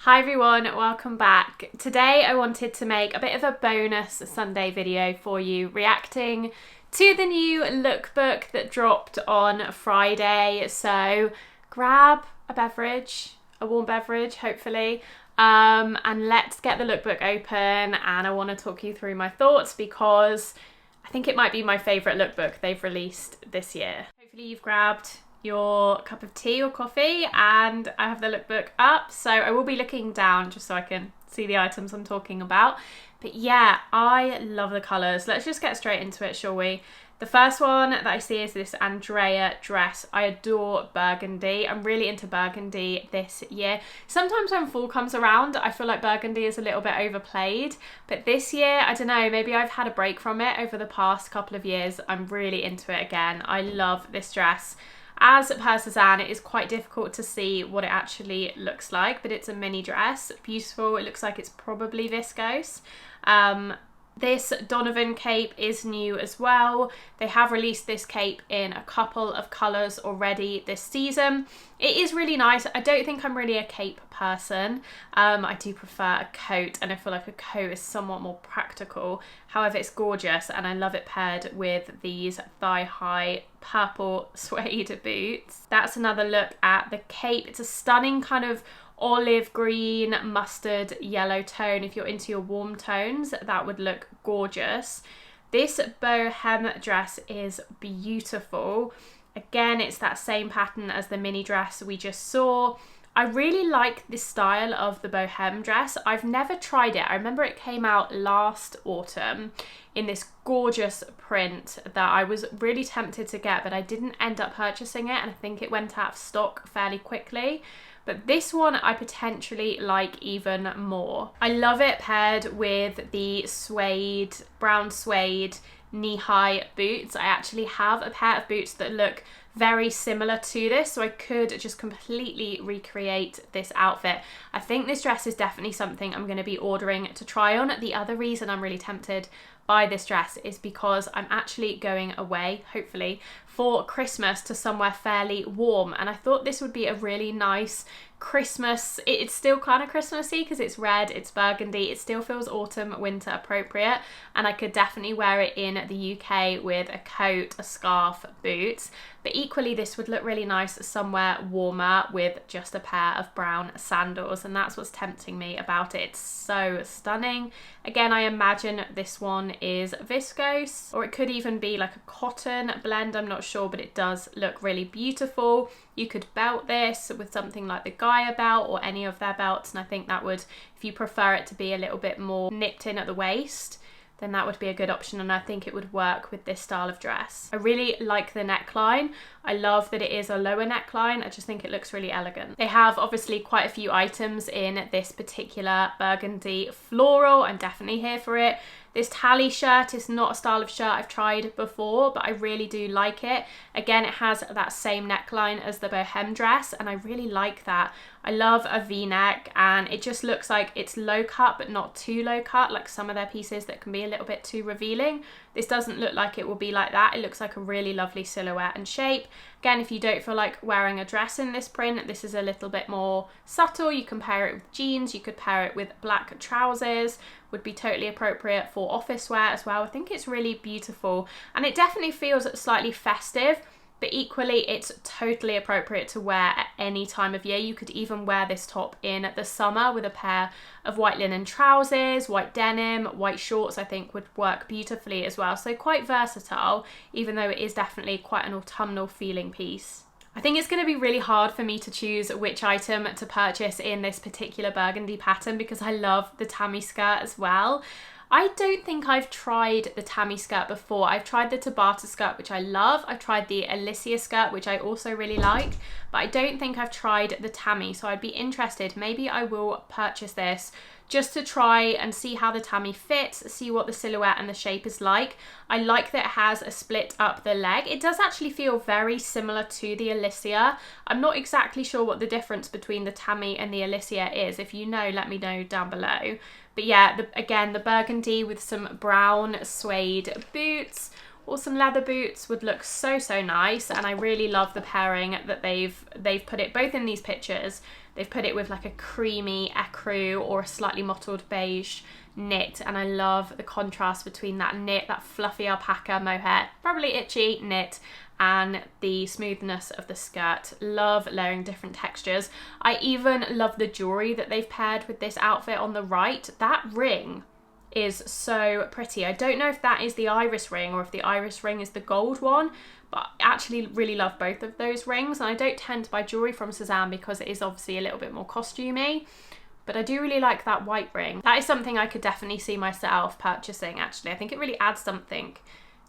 Hi everyone, welcome back. Today I wanted to make a bit of a bonus Sunday video for you, reacting to the new lookbook that dropped on Friday. So grab a beverage, a warm beverage hopefully, and let's get the lookbook open, and I want to talk you through my thoughts because I think it might be my favourite lookbook they've released this year. Hopefully you've grabbed your cup of tea or coffee, and I have the lookbook up, so I will be looking down just so I can see the items I'm talking about. But yeah, I love the colours. Let's just get straight into it, shall we? The first one that I see is this Andrea dress. I adore burgundy. I'm really into burgundy this year. Sometimes when fall comes around, I feel like burgundy is a little bit overplayed, but this year, I don't know, maybe I've had a break from it over the past couple of years. I'm really into it again. I love this dress. As per Sézane, it is quite difficult to see what it actually looks like, but it's a mini dress. Beautiful. It looks like it's probably viscose. This Donovan cape is new as well. They have released this cape in a couple of colours already this season. It is really nice. I don't think I'm really a cape person. I do prefer a coat, and I feel like a coat is somewhat more practical. However, it's gorgeous, and I love it paired with these thigh-high purple suede boots. That's another look at the cape. It's a stunning kind of olive green, mustard yellow tone. If you're into your warm tones, that would look gorgeous. This boho hem dress is beautiful. Again, it's that same pattern as the mini dress we just saw. I really like this style of the boho hem dress. I've never tried it. I remember it came out last autumn in this gorgeous print that I was really tempted to get, but I didn't end up purchasing it, and I think it went out of stock fairly quickly. But this one I potentially like even more. I love it paired with the suede, brown suede knee-high boots. I actually have a pair of boots that look very similar to this, so I could just completely recreate this outfit. I think this dress is definitely something I'm going to be ordering to try on. The other reason I'm really tempted by this dress is because I'm actually going away, hopefully, for Christmas to somewhere fairly warm, and I thought this would be a really nice Christmas. It's still kind of Christmassy because it's red, it's burgundy, it still feels autumn winter appropriate, and I could definitely wear it in the UK with a coat, a scarf, boots. But equally this would look really nice somewhere warmer with just a pair of brown sandals, and that's what's tempting me about it. It's so stunning. Again, I imagine this one is viscose, or it could even be like a cotton blend, I'm not sure, but it does look really beautiful. You could belt this with something like the Gaia belt or any of their belts, and I think that would, if you prefer it to be a little bit more nipped in at the waist, then that would be a good option, and I think it would work with this style of dress. I really like the neckline. I love that it is a lower neckline. I just think it looks really elegant. They have obviously quite a few items in this particular burgundy floral. I'm definitely here for it. This tally shirt is not a style of shirt I've tried before, but I really do like it. Again, it has that same neckline as the boho hem dress, and I really like that. I love a V-neck, and it just looks like it's low cut but not too low cut, like some of their pieces that can be a little bit too revealing. This doesn't look like it will be like that. It looks like a really lovely silhouette and shape. Again, if you don't feel like wearing a dress in this print, this is a little bit more subtle. You can pair it with jeans, you could pair it with black trousers, would be totally appropriate for office wear as well. I think it's really beautiful, and it definitely feels slightly festive, but equally it's totally appropriate to wear at any time of year. You could even wear this top in the summer with a pair of white linen trousers, white denim, white shorts. I think would work beautifully as well. So quite versatile, even though it is definitely quite an autumnal feeling piece. I think it's going to be really hard for me to choose which item to purchase in this particular burgundy pattern because I love the tammy skirt as well. I don't think I've tried the tammy skirt before. I've tried the Tabata skirt, which I love. I've tried the Alicia skirt, which I also really like, but I don't think I've tried the tammy, so I'd be interested. Maybe I will purchase this just to try and see how the tammy fits, see what the silhouette and the shape is like. I like that it has a split up the leg. It does actually feel very similar to the Alicia. I'm not exactly sure what the difference between the tammy and the Alicia is. If you know, let me know down below. But yeah, again, the burgundy with some brown suede boots or some leather boots would look so nice. And I really love the pairing that they've put it both in these pictures. They've put it with like a creamy ecru or a slightly mottled beige knit, and I love the contrast between that knit, that fluffy alpaca mohair, probably itchy knit, and the smoothness of the skirt. Love layering different textures. I even love the jewelry that they've paired with this outfit on the right. That ring is so pretty. I don't know if that is the iris ring or if the iris ring is the gold one, but I actually really love both of those rings. And I don't tend to buy jewelry from Sézane because it is obviously a little bit more costumey, but I do really like that white ring. That is something I could definitely see myself purchasing, actually. I think it really adds something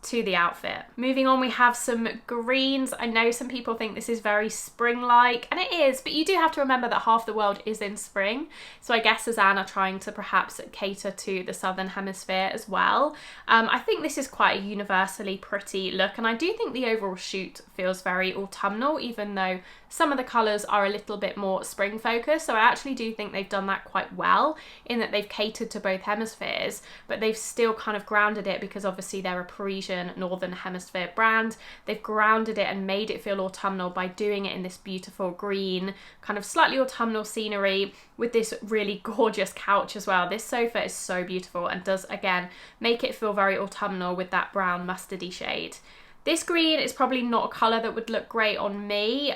to the outfit. Moving on, we have some greens. I know some people think this is very spring-like, and it is, but you do have to remember that half the world is in spring. So I guess Sézane are trying to perhaps cater to the southern hemisphere as well. I think this is quite a universally pretty look, and I do think the overall shoot feels very autumnal, even though some of the colours are a little bit more spring focused. So I actually do think they've done that quite well in that they've catered to both hemispheres, but they've still kind of grounded it because obviously they're a Parisian northern hemisphere brand. They've grounded it and made it feel autumnal by doing it in this beautiful green, kind of slightly autumnal scenery with this really gorgeous couch as well. This sofa is so beautiful and does again make it feel very autumnal with that brown mustardy shade. This green is probably not a colour that would look great on me,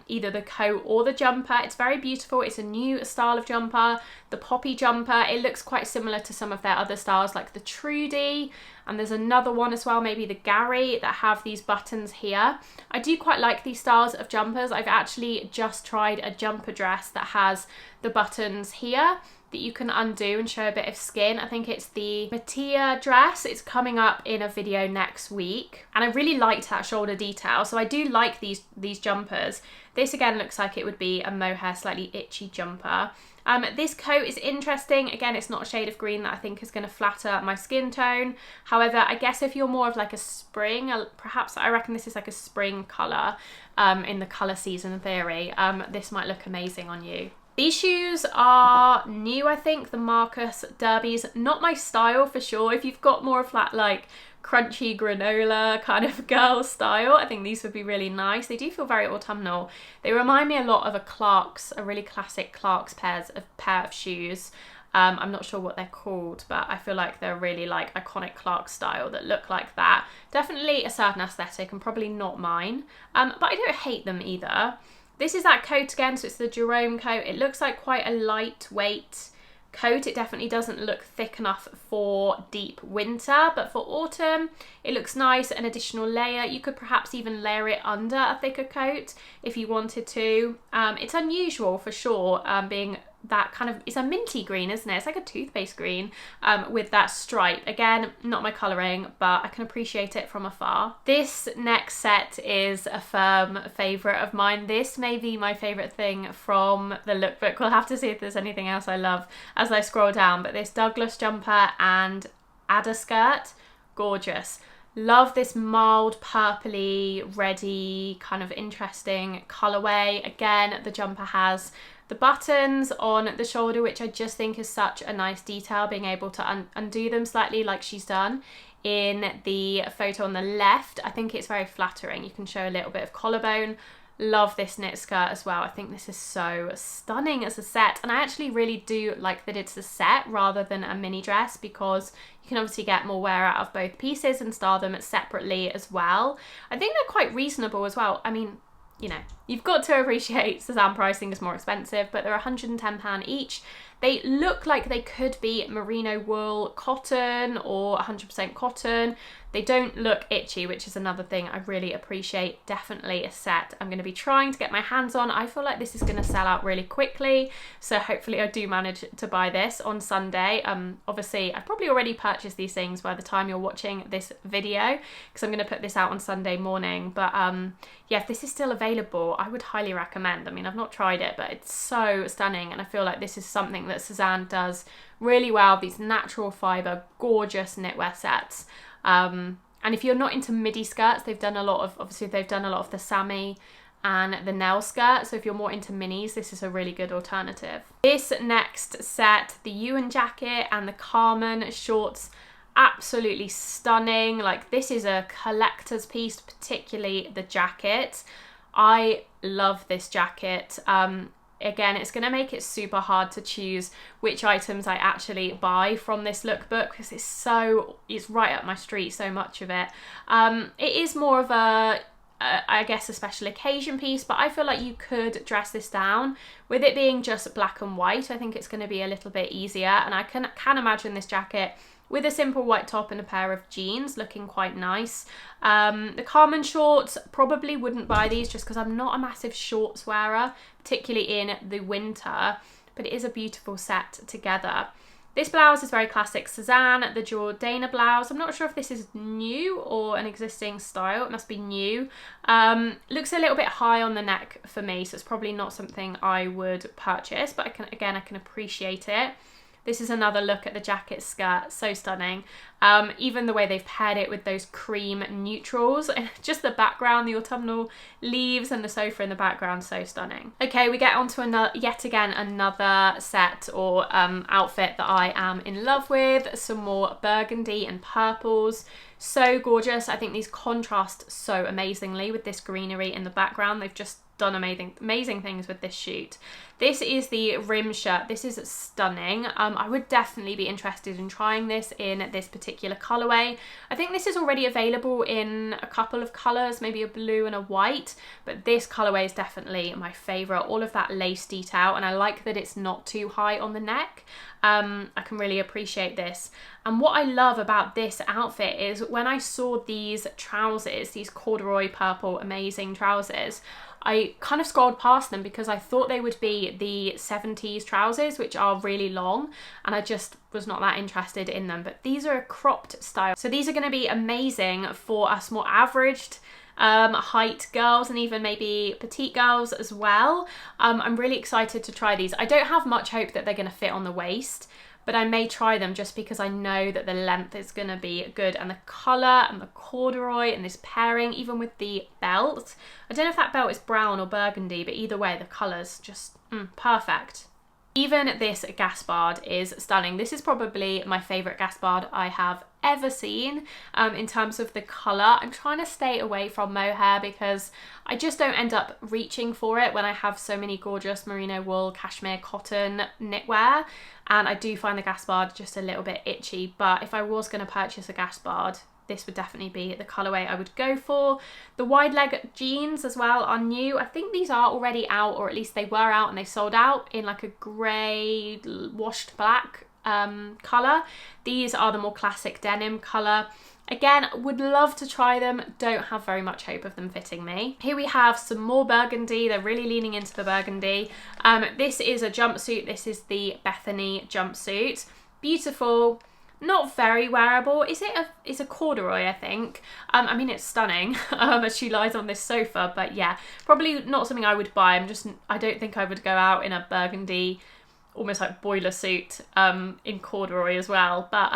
either the coat or the jumper. It's very beautiful. It's a new style of jumper, the poppy jumper. It looks quite similar to some of their other styles like the Trudy, and there's another one as well, maybe the Gary, that have these buttons here. I do quite like these styles of jumpers. I've actually just tried a jumper dress that has the buttons here that you can undo and show a bit of skin. I think it's the Mattia dress. It's coming up in a video next week, and I really liked that shoulder detail, so I do like these jumpers. This again looks like it would be a mohair slightly itchy jumper. This coat is interesting. Again, it's not a shade of green that I think is going to flatter my skin tone. However, I guess if you're more of like a spring, perhaps I reckon this is like a spring colour in the colour season theory, this might look amazing on you. These shoes are new, I think, the Marcus Derbies. Not my style for sure. If you've got more of that like crunchy granola kind of girl style, I think these would be really nice. They do feel very autumnal. They remind me a lot of a really classic Clarks pair of shoes. I'm not sure what they're called, but I feel like they're really like iconic Clarks style that look like that. Definitely a certain aesthetic and probably not mine, but I don't hate them either. This is that coat again, so it's the Jerome coat. It looks like quite a lightweight coat. It definitely doesn't look thick enough for deep winter, but for autumn, it looks nice, an additional layer. You could perhaps even layer it under a thicker coat if you wanted to. It's unusual for sure, being that kind of, it's a minty green, isn't it? It's like a toothpaste green with that stripe. Again, not my colouring, but I can appreciate it from afar. This next set is a firm favourite of mine. This may be my favourite thing from the lookbook. We'll have to see if there's anything else I love as I scroll down, but this Douglas jumper and Adder skirt, gorgeous. Love this mild purpley, reddy, kind of interesting colourway. Again, the jumper has the buttons on the shoulder, which I just think is such a nice detail, being able to undo them slightly like she's done in the photo on the left. I think it's very flattering. You can show a little bit of collarbone. Love this knit skirt as well. I think this is so stunning as a set, and I actually really do like that it's a set rather than a mini dress, because you can obviously get more wear out of both pieces and style them separately as well. I think they're quite reasonable as well. I mean, you know, you've got to appreciate Sézane pricing is more expensive, but they're £110 each. They look like they could be merino wool cotton or 100% cotton. They don't look itchy, which is another thing I really appreciate. Definitely a set I'm going to be trying to get my hands on. I feel like this is going to sell out really quickly, so hopefully I do manage to buy this on Sunday. Obviously, I've probably already purchased these things by the time you're watching this video, because I'm going to put this out on Sunday morning. But yeah, if this is still available, I would highly recommend. I mean, I've not tried it, but it's so stunning, and I feel like this is something that Sézane does really well. These natural fibre, gorgeous knitwear sets. And if you're not into midi skirts, they've done a lot of the Sammy and the Nell skirt. So if you're more into minis, this is a really good alternative. This next set, the Ewan jacket and the Carmen shorts, absolutely stunning. Like, this is a collector's piece, particularly the jacket. I love this jacket. Again, it's going to make it super hard to choose which items I actually buy from this lookbook because it's right up my street, so much of it. It is more of I guess a special occasion piece, but I feel like you could dress this down. With it being just black and white, I think it's going to be a little bit easier, and I can imagine this jacket with a simple white top and a pair of jeans looking quite nice. The Carmen shorts, probably wouldn't buy these just because I'm not a massive shorts wearer, particularly in the winter, but it is a beautiful set together. This blouse is very classic Sézane, the Jordana blouse. I'm not sure if this is new or an existing style. It must be new. Looks a little bit high on the neck for me, so it's probably not something I would purchase, but I can appreciate it. This is another look at the jacket skirt, so stunning. Even the way they've paired it with those cream neutrals and just the background, the autumnal leaves and the sofa in the background, so stunning. Okay, we get on to yet again another set or outfit that I am in love with. Some more burgundy and purples. So gorgeous. I think these contrast so amazingly with this greenery in the background. They've just done amazing things with this shoot. This is the rim shirt. This is stunning. I would definitely be interested in trying this in this particular colorway. I think this is already available in a couple of colors, maybe a blue and a white, but this colorway is definitely my favorite. All of that lace detail, and I like that it's not too high on the neck. I can really appreciate this. And what I love about this outfit is when I saw these trousers, these corduroy purple amazing trousers, I kind of scrolled past them because I thought they would be the 70s trousers, which are really long, and I just was not that interested in them. But these are a cropped style, so these are going to be amazing for us more averaged height girls and even maybe petite girls as well. I'm really excited to try these. I don't have much hope that they're going to fit on the waist, but I may try them just because I know that the length is going to be good, and the colour and the corduroy and this pairing, even with the belt. I don't know if that belt is brown or burgundy, but either way the colour's just perfect. Even this gaspard is stunning. This is probably my favourite gaspard I have ever seen in terms of the colour. I'm trying to stay away from mohair because I just don't end up reaching for it when I have so many gorgeous merino wool, cashmere, cotton knitwear, and I do find the gaspard just a little bit itchy. But if I was going to purchase a gaspard, this would definitely be the colourway I would go for. The wide leg jeans as well are new. I think these are already out, or at least they were out and they sold out in like a grey washed black colour. These are the more classic denim colour. Again, would love to try them, don't have very much hope of them fitting me. Here we have some more burgundy. They're really leaning into the burgundy. This is a jumpsuit. This is the Bethany jumpsuit. Beautiful. Not very wearable. It's a corduroy, I think. I mean, it's stunning as she lies on this sofa, but yeah, probably not something I would buy. I don't think I would go out in a burgundy, almost like boiler suit in corduroy as well. But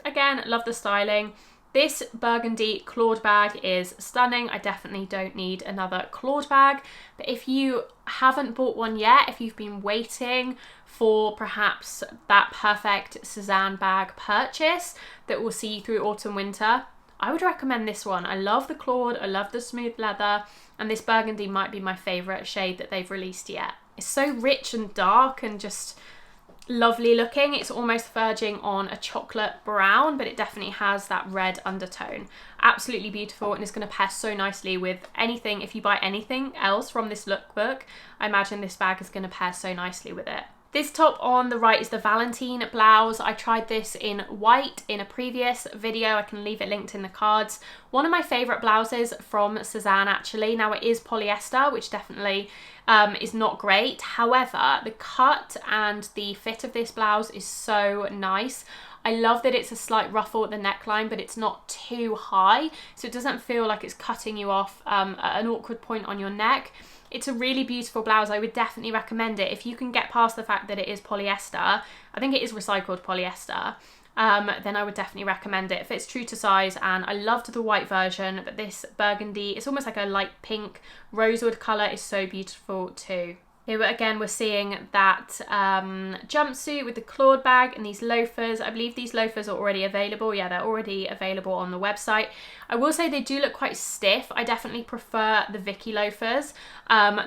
again, love the styling. This burgundy Claude bag is stunning. I definitely don't need another Claude bag, but if you haven't bought one yet, if you've been waiting for perhaps that perfect Sézane bag purchase that will see you through autumn winter, I would recommend this one. I love the Claude, I love the smooth leather, and this burgundy might be my favourite shade that they've released yet. It's so rich and dark and just lovely looking. It's almost verging on a chocolate brown, but it definitely has that red undertone. Absolutely beautiful, and it's going to pair so nicely with anything. If you buy anything else from this lookbook, I imagine this bag is going to pair so nicely with it. This top on the right is the Valentine blouse. I tried this in white in a previous video. I can leave it linked in the cards. One of my favourite blouses from Sézane actually. Now it is polyester, which definitely is not great. However, the cut and the fit of this blouse is so nice. I love that it's a slight ruffle at the neckline, but it's not too high, so it doesn't feel like it's cutting you off at an awkward point on your neck. It's a really beautiful blouse. I would definitely recommend it if you can get past the fact that it is polyester. I think it is recycled polyester. Then I would definitely recommend it. It fits true to size, and I loved the white version, but this burgundy, it's almost like a light pink rosewood colour, is so beautiful too. Here again, we're seeing that jumpsuit with the clawed bag and these loafers. I believe these loafers are already available. Yeah, they're already available on the website. I will say they do look quite stiff. I definitely prefer the Vicky loafers.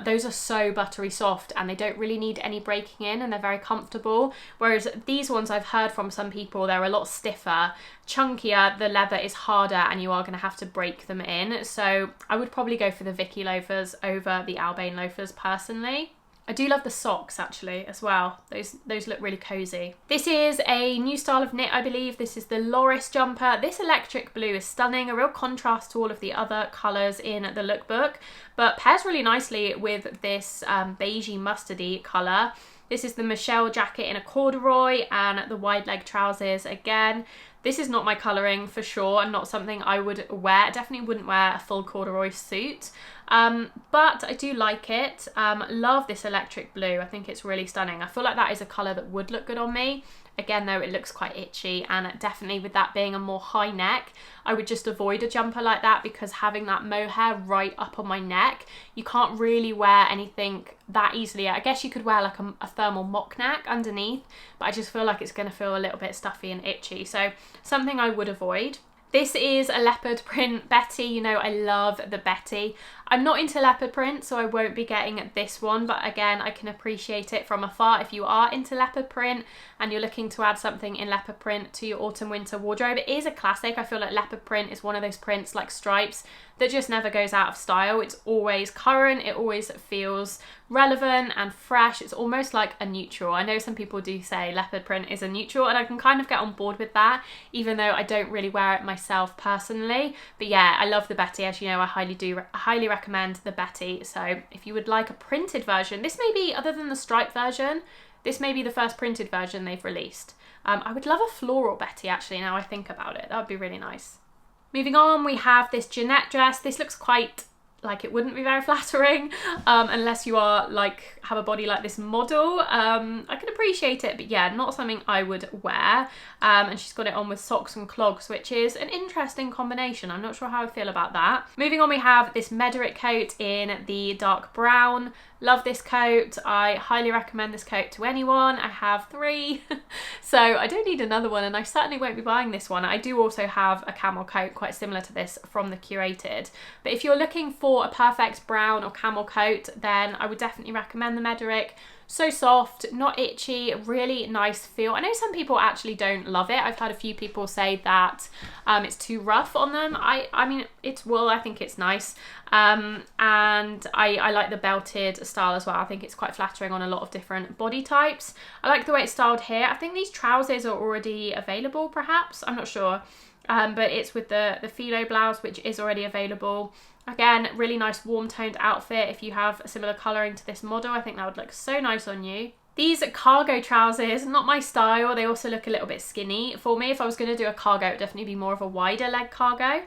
Those are so buttery soft and they don't really need any breaking in and they're very comfortable. Whereas these ones, I've heard from some people, they're a lot stiffer, chunkier, the leather is harder and you are going to have to break them in. So I would probably go for the Vicky loafers over the Albane loafers personally. I do love the socks actually as well. Those look really cozy. This is a new style of knit, I believe. This is the Loris jumper. This electric blue is stunning, a real contrast to all of the other colours in the lookbook, but pairs really nicely with this beigey mustardy colour. This is the Michelle jacket in a corduroy and the wide leg trousers again. This is not my colouring for sure and not something I would wear. I definitely wouldn't wear a full corduroy suit, but I do like it. Love this electric blue. I think it's really stunning. I feel like that is a colour that would look good on me. Again though, it looks quite itchy, and definitely with that being a more high neck, I would just avoid a jumper like that because having that mohair right up on my neck, you can't really wear anything that easily. I guess you could wear like a thermal mock neck underneath, but I just feel like it's going to feel a little bit stuffy and itchy, so something I would avoid. This is a leopard print Betty. You know, I love the Betty. I'm not into leopard print, so I won't be getting this one, but again, I can appreciate it from afar. If you are into leopard print and you're looking to add something in leopard print to your autumn winter wardrobe, it is a classic. I feel like leopard print is one of those prints like stripes that just never goes out of style. It's always current, it always feels relevant and fresh. It's almost like a neutral. I know some people do say leopard print is a neutral, and I can kind of get on board with that, even though I don't really wear it myself personally. But yeah, I love the Betty. As you know, I highly recommend the Betty. So if you would like a printed version, this may be, other than the stripe version, this may be the first printed version they've released. I would love a floral Betty actually, now I think about it. That would be really nice. Moving on, we have this Jeanette dress. This looks quite like it wouldn't be very flattering unless you are like have a body like this model. I can appreciate it, but yeah, not something I would wear. And she's got it on with socks and clogs, which is an interesting combination. I'm not sure how I feel about that. Moving on, we have this Mederick coat in the dark brown. Love this coat. I highly recommend this coat to anyone. I have 3, so I don't need another one, and I certainly won't be buying this one. I do also have a camel coat quite similar to this from the Curated, but if you're looking for a perfect brown or camel coat, then I would definitely recommend the Mederick. So soft, not itchy, really nice feel. I know some people actually don't love it. I've had a few people say that it's too rough on them. I mean, it's wool, I think it's nice. And I like the belted style as well. I think it's quite flattering on a lot of different body types. I like the way it's styled here. I think these trousers are already available perhaps, I'm not sure. But it's with the philo blouse, which is already available. Again, really nice warm toned outfit. If you have a similar colouring to this model, I think that would look so nice on you. These cargo trousers, not my style. They also look a little bit skinny for me. If I was going to do a cargo, it would definitely be more of a wider leg cargo.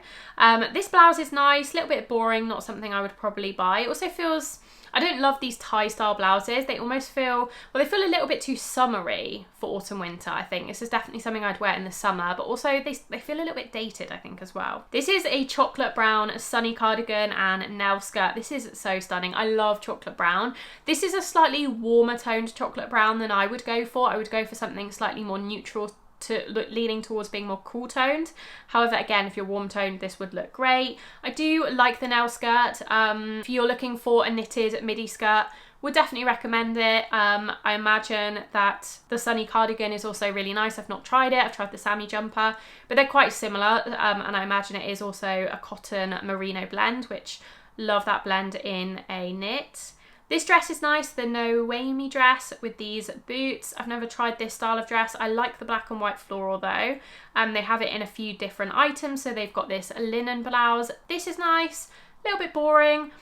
This blouse is nice, a little bit boring, not something I would probably buy. It also feels, I don't love these tie style blouses. They almost feel, well, they feel a little bit too summery for autumn winter, I think. This is definitely something I'd wear in the summer, but also they feel a little bit dated, I think, as well. This is a chocolate brown sunny cardigan and nail skirt. This is so stunning. I love chocolate brown. This is a slightly warmer toned chocolate brown than I would go for. I would go for something slightly more neutral, leaning towards being more cool toned. However, again, if you're warm toned, this would look great. I do like the nail skirt. If you're looking for a knitted midi skirt, would definitely recommend it. I imagine that the sunny cardigan is also really nice. I've not tried it. I've tried the Sammy jumper, but they're quite similar. And I imagine it is also a cotton merino blend, which love that blend in a knit. This dress is nice, the Noemi dress with these boots. I've never tried this style of dress. I like the black and white floral though. They have it in a few different items. So they've got this linen blouse. This is nice, a little bit boring.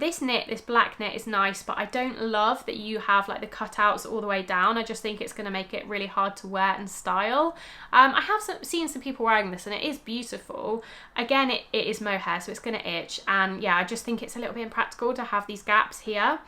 This black knit is nice, but I don't love that you have like the cutouts all the way down. I just think it's going to make it really hard to wear and style. I have seen some people wearing this and it is beautiful. Again, it is mohair, so it's going to itch. And yeah, I just think it's a little bit impractical to have these gaps here.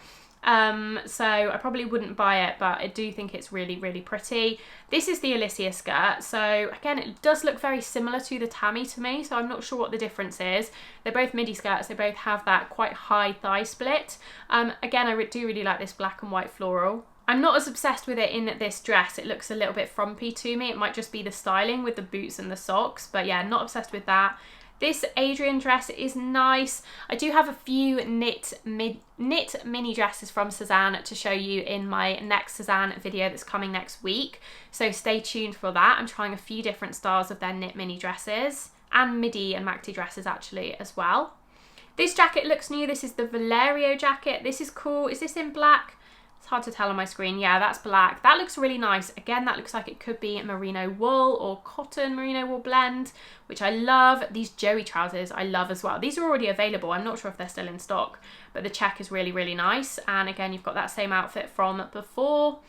So I probably wouldn't buy it, but I do think it's really, really pretty. This is the Alicia skirt. So again, it does look very similar to the Tammy to me, so I'm not sure what the difference is. They're both midi skirts. They both have that quite high thigh split. Again, I do really like this black and white floral. I'm not as obsessed with it in this dress. It looks a little bit frumpy to me. It might just be the styling with the boots and the socks, but yeah, not obsessed with that. This Adrian dress is nice. I do have a few knit mini dresses from Sézane to show you in my next Sézane video that's coming next week. So stay tuned for that. I'm trying a few different styles of their knit mini dresses and midi and maxi dresses actually as well. This jacket looks new. This is the Valerio jacket. This is cool. Is this in black? It's hard to tell on my screen. Yeah, that's black. That looks really nice. Again, that looks like it could be merino wool or cotton merino wool blend, which I love. These Joey trousers I love as well. These are already available. I'm not sure if they're still in stock, but the check is really, really nice. And again, you've got that same outfit from before.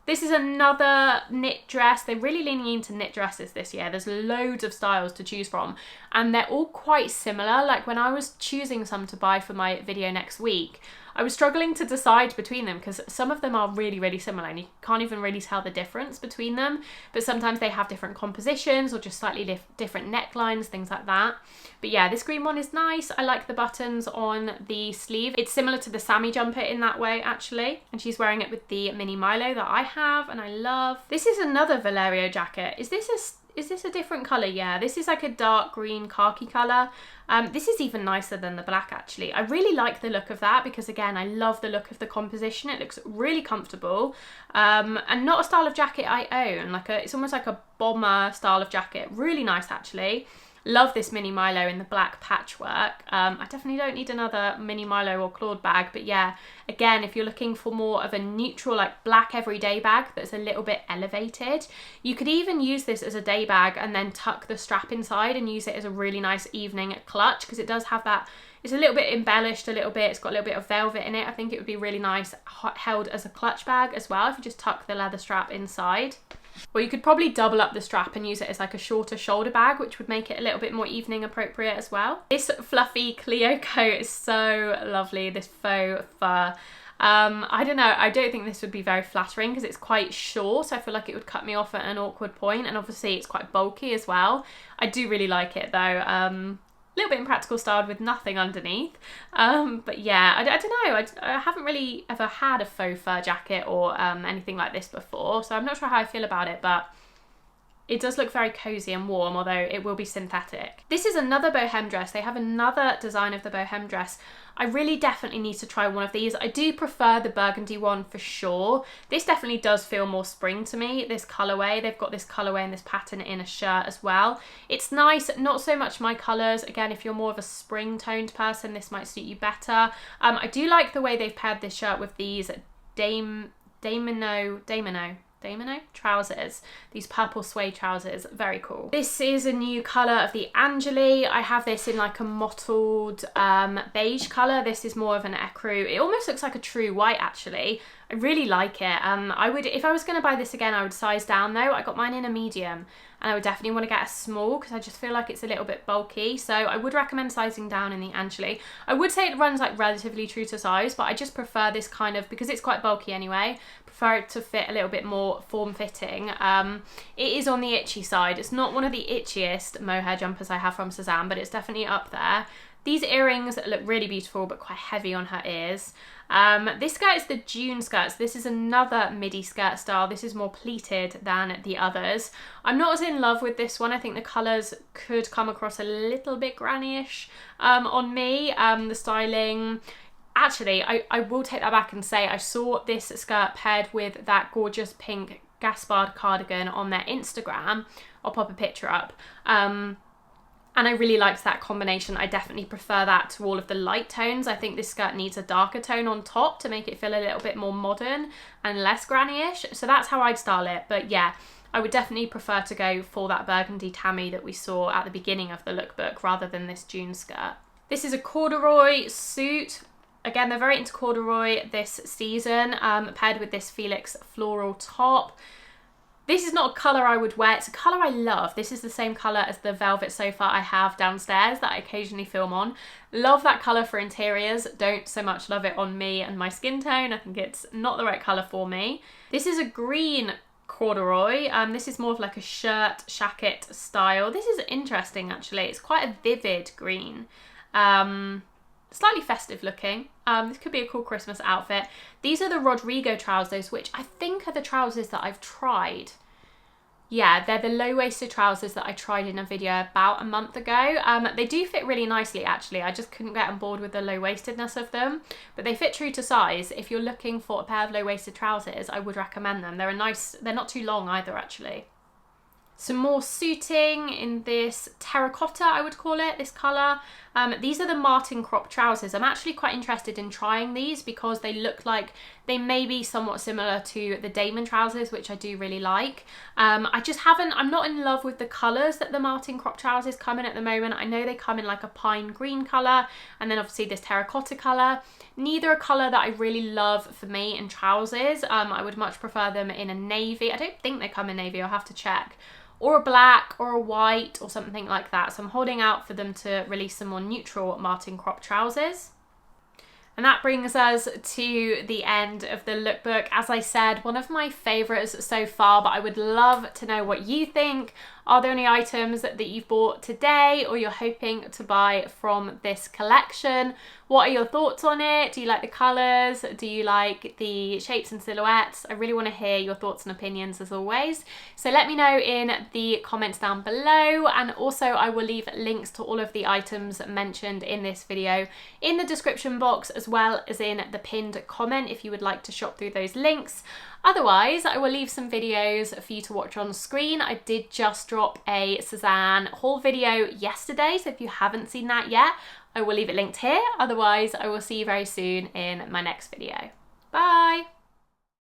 This is another knit dress. They're really leaning into knit dresses this year. There's loads of styles to choose from, and they're all quite similar. Like when I was choosing some to buy for my video next week, I was struggling to decide between them because some of them are really, really similar and you can't even really tell the difference between them. But sometimes they have different compositions or just slightly different necklines, things like that. But yeah, this green one is nice. I like the buttons on the sleeve. It's similar to the Sammy jumper in that way, actually. And she's wearing it with the mini Milo that I have and I love. This is another Valerio jacket. Is this a different colour? Yeah, this is like a dark green khaki colour. This is even nicer than the black actually. I really like the look of that because again, I love the look of the composition. It looks really comfortable and not a style of jacket I own. It's almost like a bomber style of jacket. Really nice actually. Love this mini Milo in the black patchwork. I definitely don't need another mini Milo or Claude bag, but yeah, again, if you're looking for more of a neutral, like black everyday bag that's a little bit elevated, you could even use this as a day bag and then tuck the strap inside and use it as a really nice evening clutch because it does have that. It's a little bit embellished a little bit. It's got a little bit of velvet in it. I think it would be really nice held as a clutch bag as well if you just tuck the leather strap inside. Or you could probably double up the strap and use it as like a shorter shoulder bag, which would make it a little bit more evening appropriate as well. This fluffy Cleo coat is so lovely, this faux fur. I don't know, I don't think this would be very flattering because it's quite short. So I feel like it would cut me off at an awkward point, and obviously it's quite bulky as well. I do really like it though. A little bit impractical styled with nothing underneath. But yeah, I don't know. I haven't really ever had a faux fur jacket or anything like this before, so I'm not sure how I feel about it, but it does look very cozy and warm, although it will be synthetic. This is another bohem dress. They have another design of the bohem dress. I really definitely need to try one of these. I do prefer the burgundy one for sure. This definitely does feel more spring to me, this colourway. They've got this colourway and this pattern in a shirt as well. It's nice, not so much my colours. Again, if you're more of a spring toned person, this might suit you better. I do like the way they've paired this shirt with these Damino trousers, these purple suede trousers. Very cool. This is a new colour of the Angeli. I have this in like a mottled beige colour. This is more of an ecru. It almost looks like a true white actually. I really like it. I would, if I was going to buy this again, I would size down though. I got mine in a medium and I would definitely want to get a small because I just feel like it's a little bit bulky. So I would recommend sizing down in the Angeli. I would say it runs like relatively true to size, but I just prefer this kind of, because it's quite bulky anyway, prefer it to fit a little bit more form-fitting. It is on the itchy side. It's not one of the itchiest mohair jumpers I have from Sézane, but it's definitely up there. These earrings look really beautiful, but quite heavy on her ears. This skirt is the June skirt. So this is another midi skirt style. This is more pleated than the others. I'm not as in love with this one. I think the colours could come across a little bit granny-ish on me. The styling... Actually, I will take that back and say I saw this skirt paired with that gorgeous pink Gaspard cardigan on their Instagram. I'll pop a picture up. And I really liked that combination. I definitely prefer that to all of the light tones. I think this skirt needs a darker tone on top to make it feel a little bit more modern and less granny-ish. So that's how I'd style it. But yeah, I would definitely prefer to go for that burgundy Tammy that we saw at the beginning of the lookbook rather than this June skirt. This is a corduroy suit. Again, they're very into corduroy this season, paired with this Felix floral top. This is not a colour I would wear. It's a colour I love. This is the same colour as the velvet sofa I have downstairs that I occasionally film on. Love that colour for interiors. Don't so much love it on me and my skin tone. I think it's not the right colour for me. This is a green corduroy. This is more of like a shirt jacket style. This is interesting actually. It's quite a vivid green. Slightly festive looking. This could be a cool Christmas outfit. These are the Rodrigo trousers, which I think are the trousers that I've tried. Yeah, they're the low-waisted trousers that I tried in a video about a month ago. They do fit really nicely actually. I just couldn't get on board with the low-waistedness of them, but they fit true to size. If you're looking for a pair of low-waisted trousers, I would recommend them. They're they're not too long either actually. Some more suiting in this terracotta, I would call it, this colour. These are the Martin crop trousers. I'm actually quite interested in trying these because they look like they may be somewhat similar to the Damon trousers, which I do really like. I'm not in love with the colours that the Martin crop trousers come in at the moment. I know they come in like a pine green colour and then obviously this terracotta colour. Neither a colour that I really love for me in trousers. I would much prefer them in a navy. I don't think they come in navy, I'll have to check. Or a black or a white or something like that. So I'm holding out for them to release some more neutral Martin crop trousers. And that brings us to the end of the lookbook. As I said, one of my favourites so far, but I would love to know what you think. Are there any items that you've bought today or you're hoping to buy from this collection? What are your thoughts on it? Do you like the colours? Do you like the shapes and silhouettes? I really want to hear your thoughts and opinions as always. So let me know in the comments down below, and also I will leave links to all of the items mentioned in this video in the description box as well as in the pinned comment if you would like to shop through those links. Otherwise, I will leave some videos for you to watch on screen. I did just drop a Sézane haul video yesterday, so if you haven't seen that yet, I will leave it linked here. Otherwise, I will see you very soon in my next video. Bye!